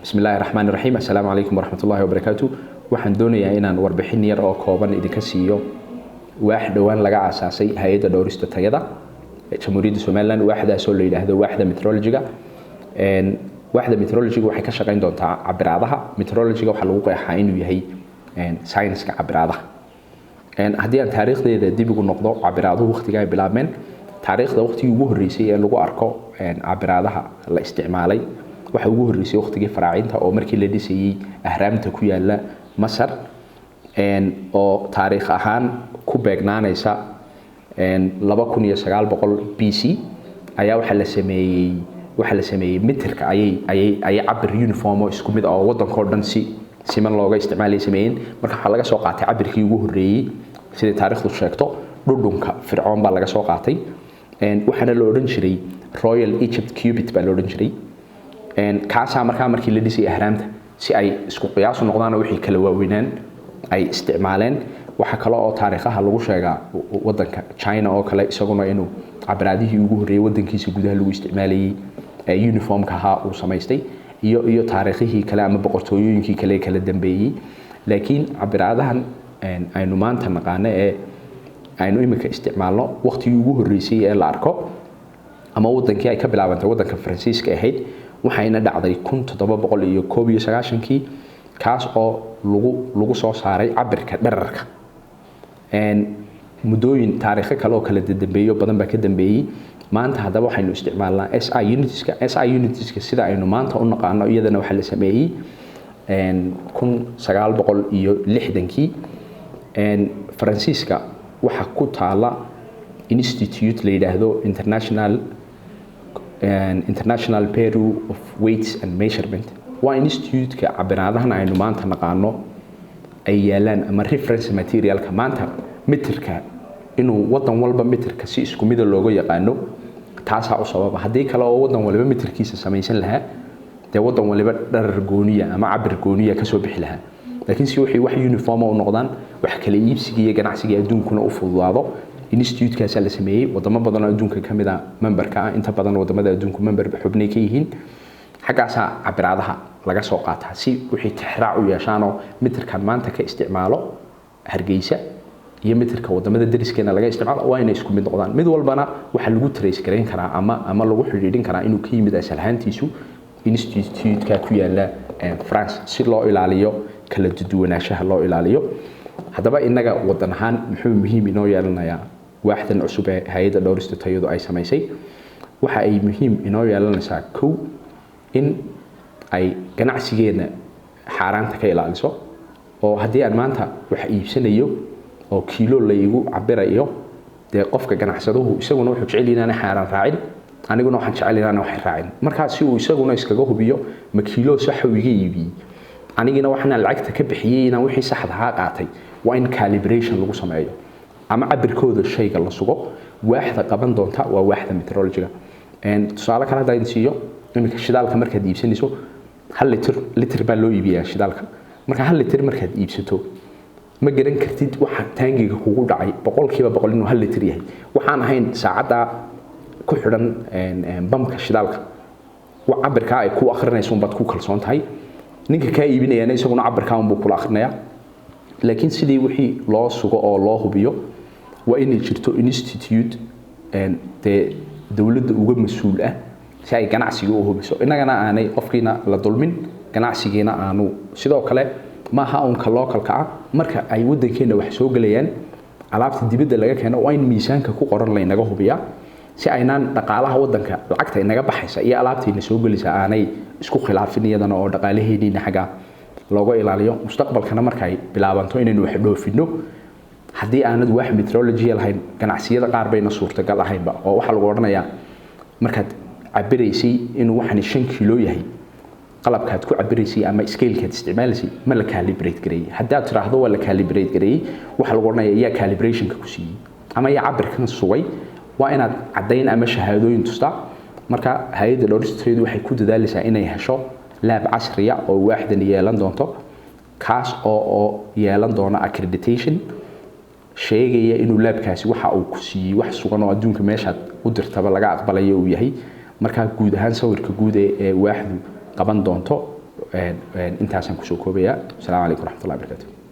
بسم الله الرحمن الرحيم. السلام عليكم ورحمة الله وبركاته. waxaan doonayaa inaan warbixin yar oo kooban idinka siiyo waax dhawaan laga aasaasay hay'adda dhowrista tayada ee Jamhuuriyadda Soomaaliland. waaxdaas oo la yiraahdo waaxda meteorology-ga. waaxda meteorology-ga waxay ka shaqeyn doontaa cabiraadaha. meteorology-ga waxa lagu qeexaa inuu yahay science-ka cabiraadaha. haddii aan taariikhdeeda dib ugu noqdo, cabiraaduhu waqtiga ay bilaabmeen, taariikhda waqtigii ugu horeysay ee lagu arko cabiraadaha la isticmaalay waxa ugu horeysay waqtigii faraacinta oo markii la dhisayay ahraamta ku yaala Masar oo taariikh ahaan ku beegnaanaysa 2900 BC ayaa waxa la sameeyay meterka ayay cabir uniform oo isku mid ah oo wadanka dhan si siman looga isticmaalay sameeyeen. marka waxa laga soo qaatay cabirkii ugu horeeyay sida taariikhdu sheegto dhudhunka fircoon baa laga soo qaatay. waxaana la oran jiray Royal Egypt Cubit baa la oran jiray. kaasa markii la dhisay ahraamta si ay isku qiyaas u noqdaan wixii kala waaweynaan ay isticmaaleen. waxa kale oo taariikhaha lagu sheegaa wadanka China oo kale isaguna inuu cabiraadihii ugu horeeyay wadankiisa gudaha lagu isticmaalayay uniformka ahaa uu samaystay iyo taariikhihii kale ama boqortooyooyinkii kala dambeeyay. laakiin cabiraadahan aynu maanta naqaano ee aynu imika isticmaalno waqtigii ugu horeysay ee la arko ama wadankii ay ka bilaabantay wadanka Faransiiska ahayd waxayna dhacday 1791 kaas oo lagu soo saaray cabirka dhererka. muddooyin taariikh kale oo kala dambeeyo badan baa ka dambeeyay. maanta hadaba waxaynu isticmaalnaa SI unitska sida aynu maanta u naqaano iyadana waxa la sameeyay 1960 Faransiiska waxa ku taala institute la yiraahdo International Bureau of Weights and Measurement. waa institute-ka cabiraadahan aynu maanta naqaano ay yaalaan ama reference material-ka maanta meterka inuu wadan walba meterka si isku mid looga yaqaano taasa u sababa. haddii kale oo wadan walba meterkiisa samaysan lahaa de wadan walba dherer gooniya ama cabir gooniya ka soo bixi lahaa. laakiin si wixii wax uniform u noqdaan wax kala iibsiga iyo ganacsiga adduunkuna u fududaado institute-kaas la sameeyay. wadamo badan oo adduunka kamid ah memberka ah, inta badan wadamada adduunka member xubnay ka yihiin. xagaasa cabiraadaha laga soo qaataa si wixii tixraac u yeeshaan oo meterkan maanta ka isticmaalo Hargeysa iyo meterka wadamada deriskeena laga isticmaalo waa inay isku mid noqdaan. mid walbana waxa lagu trace gareyn karaa ama lagu xiriirin karaa inuu ka yimid asal ahaantiisu institute-ka ku yaala France si loo ilaaliyo kala duwanaanshaha loo ilaaliyo. hadaba inaga wadan ahaan muxuu muhiim inoo yeelanayaa waaxdan cusub ee hay'adda dhowrista tayadu ay samaysay? waxa ay muhiim inoo yeelanaysaa kow in ay ganacsigeena xaaraanta ka ilaaliso oo haddii aan maanta wax iibsanayo oo kiilo la igu cabirayo de qofka ganacsaduhu isaguna wuxuu jecel yahay inaan xaaraan raacin, aniguna waxaan jecel yahay inaan wax raacin. marka si uu isaguna iskaga hubiyo ma kiilo sax uu iga iibiyo anigina waxaan lacagta ka bixiyay inaan wixii saxda ah qaatay. waa in calibration lagu sameeyo ama cabirkooda shayga la sugo. waaxda qaban doonta waa waaxda meteorology-ga. tusaale kale haddii siiyo imika shidaalka markaad iibsanayso 1 litir baa loo iibiyaa shidaalka. marka 1 litir markaad iibsato ma garan kartid waxa taangiga kugu dhacay 100% inuu 1 litir yahay waxaan ahayn saacada ku xidhan bamka shidaalka. waa cabirka ay ku akhrinayso baad ku kalsoon tahay. ninka ka iibinayana isaguna cabirka uu ku akhrinaya. laakiin sidii wixii loo sugo oo loo hubiyo waa in jirto institute dawladda uga mas'uul ah si ay ganacsiga u hubiso. inagana aanay qofkiina la dulmin, ganacsigeena aanu sidoo kale ma aha unka localka ah. marka ay wadankeena wax soo galayaan alaabta dibadda laga keeno waa in miisaanka ku qoran la inaga hubiyaa si aynaan dhaqaalaha wadanka lacagta inaga baxaysa iyo alaabteena soo galaysa aanay isku khilaafin iyadana oo dhaqaalaheena xaga looga ilaaliyo. mustaqbalkana marka ay bilaabanto inaynu wax dhoofino haddii aanad wax meteorology lahayn ganacsiyada qaar bayna suurtagal ahaynba oo waxa lagu oranayaa markaad cabiraysay inuu waxan 5 kilo yahay qalabkaad ku cabiraysay ama scale-kaad isticmaalaysay ma la calibrate gareeyay. haddaad tiraahdo waa la calibrate gareeyay waxa lagu oranayaa yaa calibration-ka ku siiyay ama yaa cabirkan sugay. waa inaad cadayn ama shahaadooyin tustaa. marka hay'adda dhowrista tayadu waxay ku dadaalaysaa inay hesho lab casri ah oo waaxdan yeelan doonto kaas oo yeelan doona accreditation sheegaya inuu labkaasi waxa uu ku siiyay wax sugan oo adduunka meesha u dirtaba laga aqbalayo uu yahay. marka guud ahaan sawirka guud ee waaxdu qaban doonto intaasaan kusoo koobayaa. Asalaamu calaykum waraxmatullahi wabarakaatu.